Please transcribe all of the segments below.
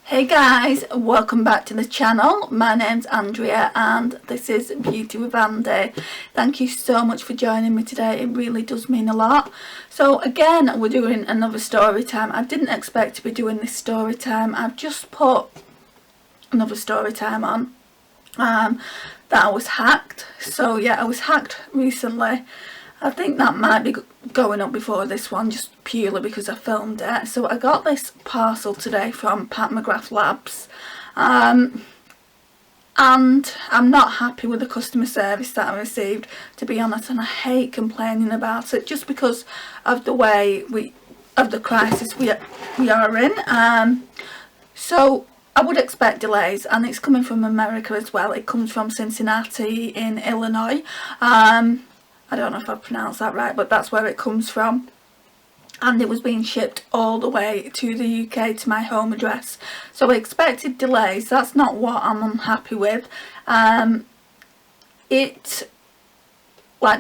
Hey guys, welcome back to the channel. My name's Andrea and this is Beauty with Andy. Thank you so much for joining me today, it really does mean a lot. So again, we're doing another story time. I didn't expect to be doing this story time. I've just put another story time on that I was hacked. So yeah, I was hacked recently. I think that might be going up before this one, just purely because I filmed it. So I got this parcel today from Mcgrath Labs, and I'm not happy with the customer service that I received, to be honest, and I hate complaining about it just because of the way of the crisis we are in. So I would expect delays, and it's coming from America as well. It comes from Cincinnati in Illinois. I don't know if I pronounced that right, but that's where it comes from. And it was being shipped all the way to the UK to my home address. So I expected delays. That's not what I'm unhappy with.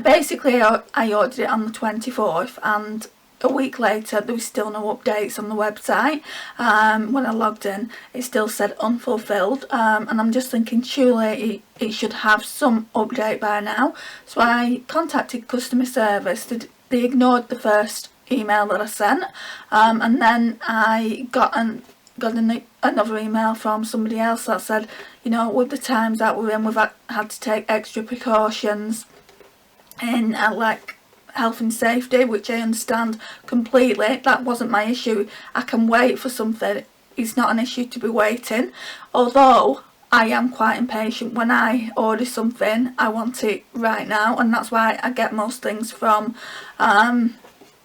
Basically I ordered it on the 24th, and a week later there was still no updates on the website. When I logged in, it still said unfulfilled, and I'm just thinking surely it should have some update by now. So I contacted customer service. They ignored the first email that I sent, and then I got another email from somebody else that said, you know, with the times that we're in, we've had to take extra precautions in health and safety, which I understand completely. That wasn't my issue. I can wait for something. It's not an issue to be waiting, although I am quite impatient. When I order something, I want it right now, and that's why I get most things from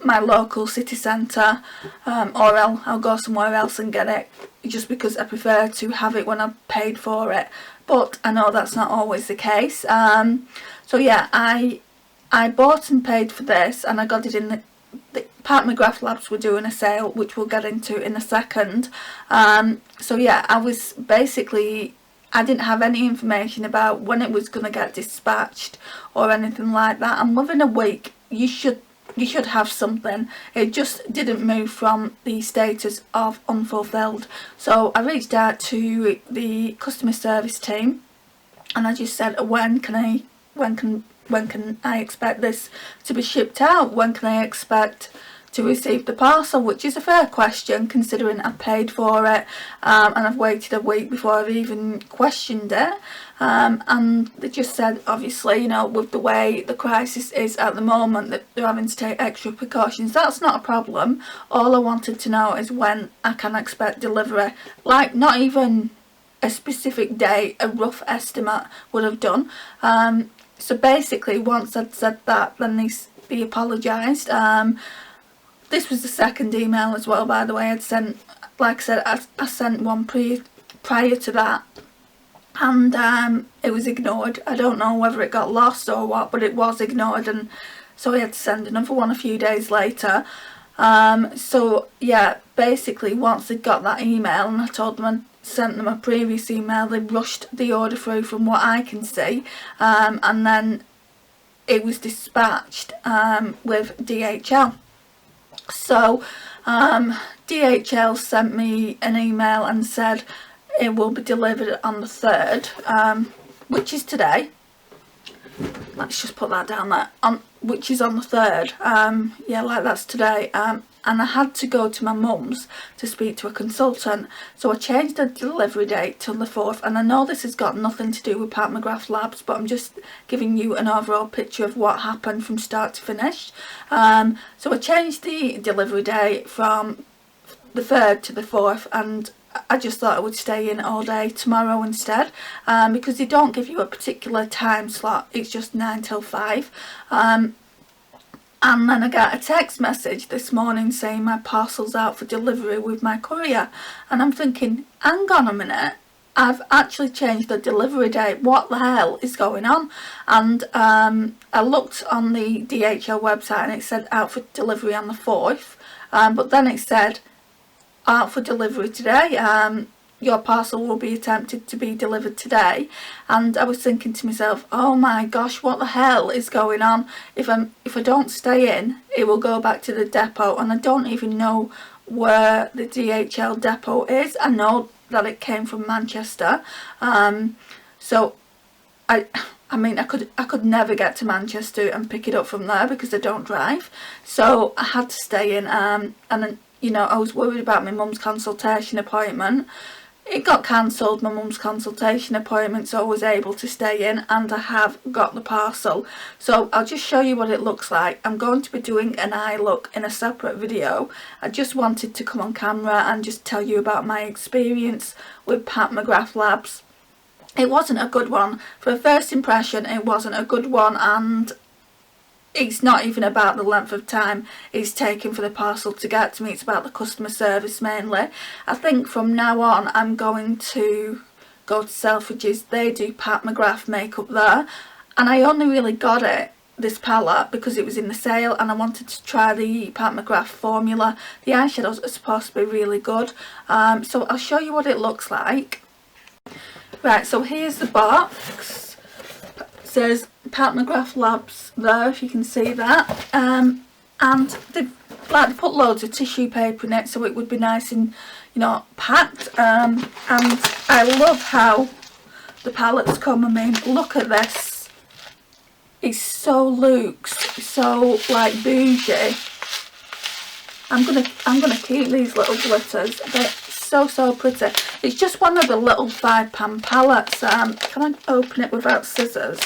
my local city centre, or I'll go somewhere else and get it, just because I prefer to have it when I've paid for it. But I know that's not always the case. So yeah, I bought and paid for this, and I got it in the Mcgrath Labs were doing a sale, which we'll get into in a second. So yeah, I didn't have any information about when it was going to get dispatched or anything like that. And within a week, you should have something. It just didn't move from the status of unfulfilled. So I reached out to the customer service team, and I just said, when can I expect this to be shipped out? When can I expect to receive the parcel? Which is a fair question, considering I paid for it, and I've waited a week before I've even questioned it. And they just said, obviously, you know, with the way the crisis is at the moment, that they're having to take extra precautions. That's not a problem. All I wanted to know is when I can expect delivery. Like, not even a specific date, a rough estimate would have done. So basically, once I'd said that, then they apologised. This was the second email as well, by the way. I'd sent, like I said, I sent one prior to that, and it was ignored. I don't know whether it got lost or what, but it was ignored, and so I had to send another one a few days later. So yeah, basically once they got that email, and I told them I'd sent them a previous email, they rushed the order through from what I can see, and then it was dispatched with DHL. So DHL sent me an email and said it will be delivered on the 3rd, which is today. Let's just put that down there, which is on the 3rd. Yeah, like that's today. And I had to go to my mum's to speak to a consultant, so I changed the delivery date till the 4th. And I know this has got nothing to do with Mcgrath Labs, but I'm just giving you an overall picture of what happened from start to finish. So I changed the delivery date from the 3rd to the 4th, and I just thought I would stay in all day tomorrow instead, because they don't give you a particular time slot. It's just 9 till 5. And then I got a text message this morning saying my parcel's out for delivery with my courier. And I'm thinking, hang on a minute, I've actually changed the delivery date. What the hell is going on? And I looked on the DHL website and it said out for delivery on the 4th. But then it said out for delivery today. Your parcel will be attempted to be delivered today. And I was thinking to myself, oh my gosh, what the hell is going on? If I don't stay in, it will go back to the depot, and I don't even know where the DHL depot is. I know that it came from Manchester, so I mean, I could never get to Manchester and pick it up from there because I don't drive. So I had to stay in, and then, you know, I was worried about my mum's consultation appointment. It got cancelled, my mum's consultation appointment, so I was able to stay in, and I have got the parcel. So I'll just show you what it looks like. I'm going to be doing an eye look in a separate video. I just wanted to come on camera and just tell you about my experience with Pat Mcgrath Labs. It wasn't a good one. For a first impression, it wasn't a good one, and it's not even about the length of time it's taken for the parcel to get to me. It's about the customer service mainly. I think from now on I'm going to go to Selfridges. They do Pat Mcgrath makeup there, and I only really got this palette because it was in the sale, and I wanted to try the Pat Mcgrath formula. The eyeshadows are supposed to be really good, so I'll show you what it looks like. Right, so here's the box. It says Pat Mcgrath Labs there, if you can see that, and they put loads of tissue paper in it so it would be nice and, you know, packed, and I love how the palettes come. I mean, look at this, it's so luxe, so like bougie. I'm gonna keep these little glitters. They're so pretty. It's just one of the little £5 palettes. Can I open it without scissors?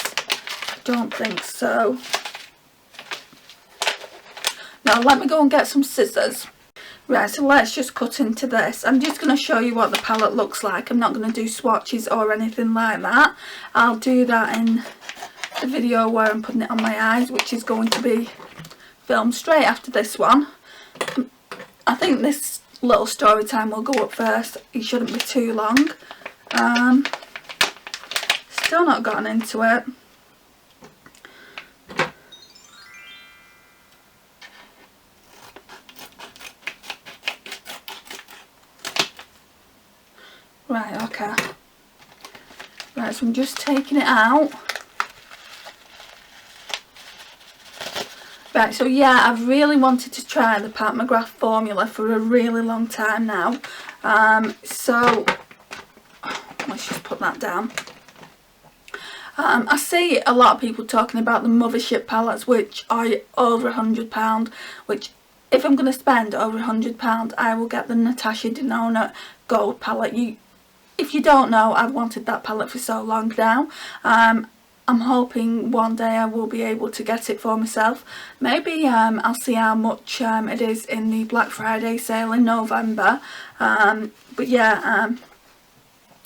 Don't think so. Now let me go and get some scissors. Right, so let's just cut into this. I'm just going to show you what the palette looks like. I'm not going to do swatches or anything like that. I'll do that in the video where I'm putting it on my eyes, which is going to be filmed straight after this one. I think this little story time will go up first. It shouldn't be too long. Still not gotten into it. Right, okay. Right, so I'm just taking it out. Right, so yeah, I've really wanted to try the Pat Mcgrath formula for a really long time now. So let's just put that down. I see a lot of people talking about the Mothership palettes, which are over £100, which if I'm going to spend over £100, I will get the Natasha Denona gold palette. If you don't know, I've wanted that palette for so long now. I'm hoping one day I will be able to get it for myself. Maybe I'll see how much it is in the Black Friday sale in November. But yeah,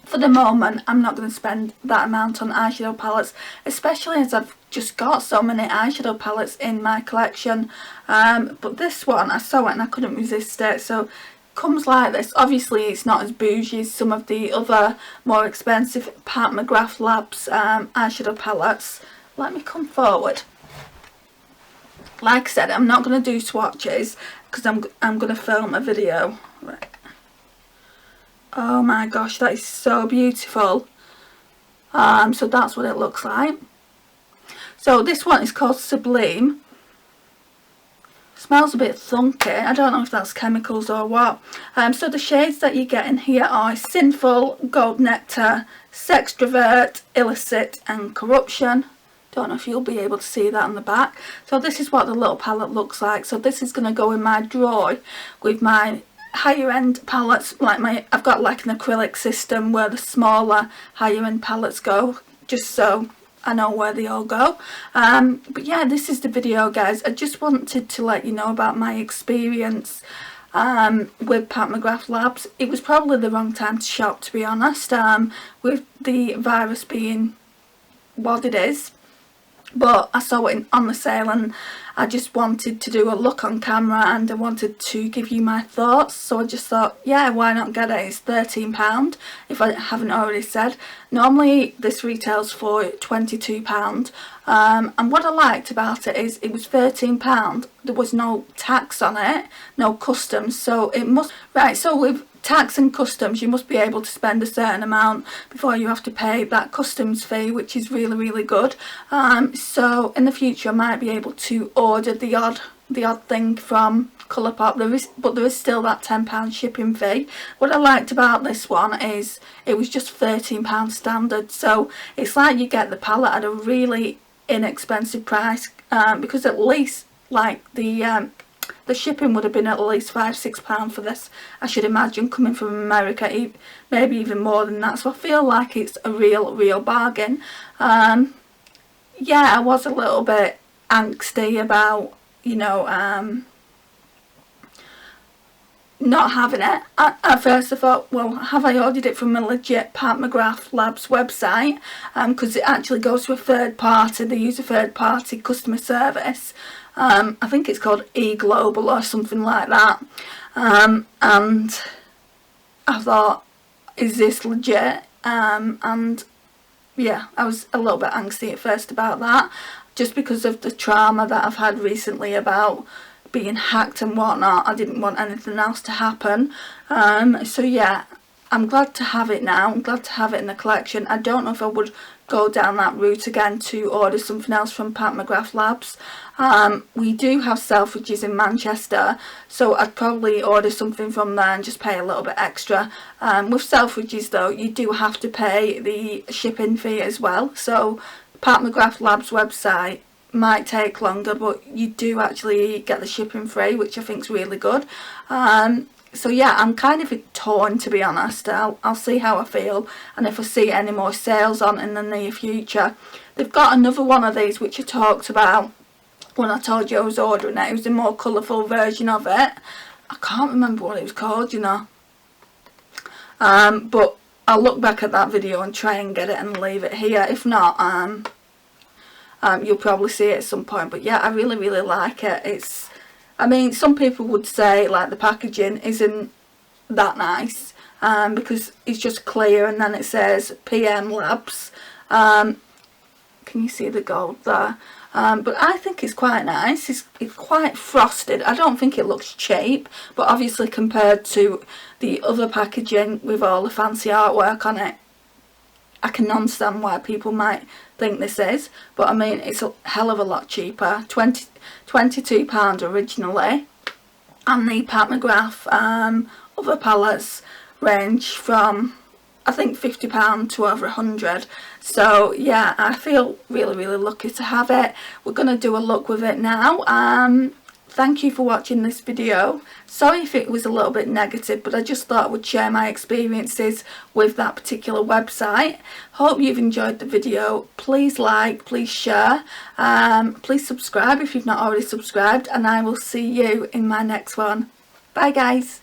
for the moment I'm not going to spend that amount on eyeshadow palettes, especially as I've just got so many eyeshadow palettes in my collection. But this one, I saw it and I couldn't resist it. So comes like this. Obviously it's not as bougie as some of the other more expensive Pat Mcgrath Labs eyeshadow palettes. Let me come forward. Like I said, I'm not going to do swatches because I'm going to film a video. Right. Oh my gosh, that is so beautiful. So that's what it looks like. So this one is called Sublime. Smells a bit thunky. I don't know if that's chemicals or what. So the shades that you get in here are Sinful, Gold Nectar, Sextrovert, Illicit and Corruption. Don't know if you'll be able to see that on the back. So this is what the little palette looks like. So this is going to go in my drawer with my higher end palettes. I've got like an acrylic system where the smaller higher end palettes go, just so I know where they all go. But yeah, this is the video, guys. I just wanted to let you know about my experience with Pat Mcgrath Labs. It was probably the wrong time to shop, to be honest, with the virus being what it is. But I saw it on the sale and I just wanted to do a look on camera and I wanted to give you my thoughts. So I just thought, yeah, why not get it? It's £13 if I haven't already said. Normally this retails for £22. And what I liked about it is it was £13. There was no tax on it, no customs. So it must, right, so with tax and customs you must be able to spend a certain amount before you have to pay that customs fee, which is really good. So in the future I might be able to order the odd thing from Colourpop, but there is still that £10 shipping fee. What I liked about this one is it was just £13 standard, so it's like you get the palette at a really inexpensive price, because at least like the shipping would have been at least £5-6 for this, I should imagine, coming from America, maybe even more than that. So I feel like it's a real bargain. Yeah, I was a little bit angsty about, you know, not having it. At first I thought, well, have I ordered it from a legit Pat McGrath Labs website? Because it actually goes to a third party. They use a third party customer service. I think it's called eGlobal or something like that. And I thought, is this legit? And yeah, I was a little bit angsty at first about that, just because of the trauma that I've had recently about being hacked and whatnot. I didn't want anything else to happen. So yeah, I'm glad to have it now. I'm glad to have it in the collection. I don't know if I would go down that route again to order something else from Pat McGrath Labs. We do have Selfridges in Manchester, so I'd probably order something from there and just pay a little bit extra. With Selfridges though, you do have to pay the shipping fee as well, so Pat McGrath Labs website might take longer, but you do actually get the shipping free, which I think is really good. So yeah, I'm kind of torn, to be honest. I'll see how I feel, and if I see any more sales on in the near future. They've got another one of these which I talked about when I told you I was ordering it. It was a more colourful version of it. I can't remember what it was called, you know. But I'll look back at that video and try and get it and leave it here. If not, you'll probably see it at some point. But yeah, I really like it. I mean, some people would say like the packaging isn't that nice, because it's just clear and then it says PM Labs. Can you see the gold there? But I think it's quite nice. It's quite frosted. I don't think it looks cheap, but obviously compared to the other packaging with all the fancy artwork on it, I can understand why people might think this is. But I mean, it's a hell of a lot cheaper. £22 originally, and the Pat McGrath other palettes range from, I think, £50 to over £100. So yeah, I feel really lucky to have it. We're going to do a look with it now. Thank you for watching this video. Sorry if it was a little bit negative, but I just thought I would share my experiences with that particular website. Hope you've enjoyed the video. Please like, please share, please subscribe if you've not already subscribed, and I will see you in my next one. Bye guys.